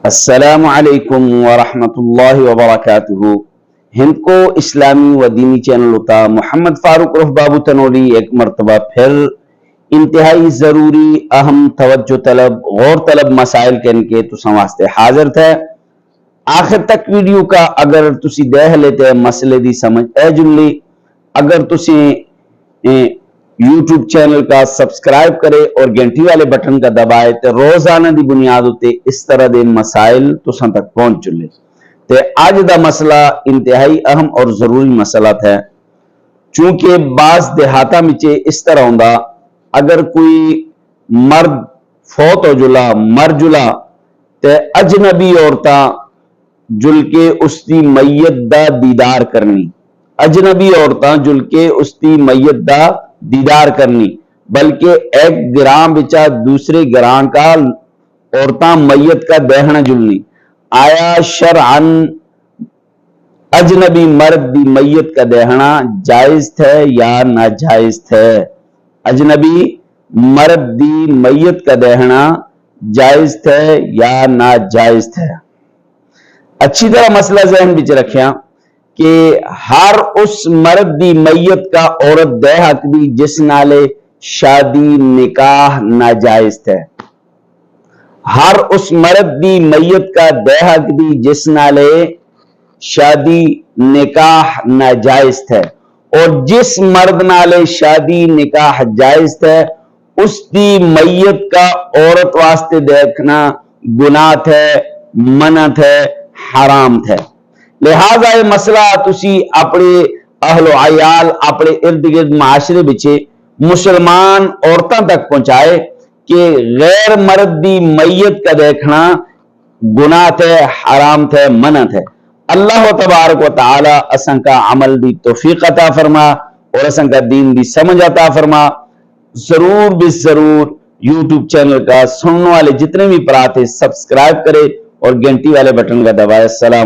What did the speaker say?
السلام علیکم ورحمۃ اللہ وبرکاتہ۔ ہند کو اسلامی و دینی چینل ہوتا محمد فاروق رف بابو تنوری ایک مرتبہ پھر انتہائی ضروری اہم توجہ طلب غور طلب مسائل کے تو واسطے حاضر تھے۔ آخر تک ویڈیو کا اگر تسی دیکھ لیتے مسئلے دی سمجھ اے جلی، اگر تسی یوٹیوب چینل کا سبسکرائب کرے اور گھنٹی والے بٹن کا دبائے تو روزانہ دی بنیاد ہوتے اس طرح دے مسائل تو سن تک پہنچ چلے۔ تے آج دا مسئلہ انتہائی اہم اور ضروری مسئلہ ہے، چونکہ بعض دیہاتا میں اس طرح ہوندا اگر کوئی مرد فوت ہو جلا مر جلا تے اجنبی عورتاں جل کے اس دی میت دا دیدار کرنی، اجنبی عورتاں جل کے اس دی میت دا دیدار کرنی، بلکہ ایک گرام بچا دوسرے گرام کا عورتاں میت کا دہنا جلنی، آیا شرعن اجنبی مرد دی میت کا دہنا جائز تھے یا ناجائز تھے؟ اجنبی مرد دی میت کا دہنا جائز تھے یا ناجائز تھے؟ اچھی طرح مسئلہ ذہن بچ رکھیا کہ ہر اس مرد دی میت کا عورت دے حق دی جس نالے شادی نکاح ناجائز تھے، ہر اس مرد دی میت کا دے حق دی جس نالے شادی نکاح ناجائز تھے، اور جس مرد نالے شادی نکاح جائز تھے اس دی میت کا عورت واسطے دیکھنا گناہ تھے، منع تھے، حرام تھے۔ لہذا یہ مسئلہ تسی اپنے اہل و عیال اپنے ارد گرد معاشرے بچے مسلمان عورتوں تک پہنچائے کہ غیر مرد دی میت کا دیکھنا گناہ تھے، حرام تھے، منع تھے۔ اللہ تبارک و تعالی اسن کا عمل دی توفیق عطا فرما اور اسن کا دین دی سمجھ عطا فرما۔ ضرور بس ضرور یوٹیوب چینل کا سننے والے جتنے بھی پراتے سبسکرائب کرے اور گھنٹی والے بٹن کا دبائے۔ السلام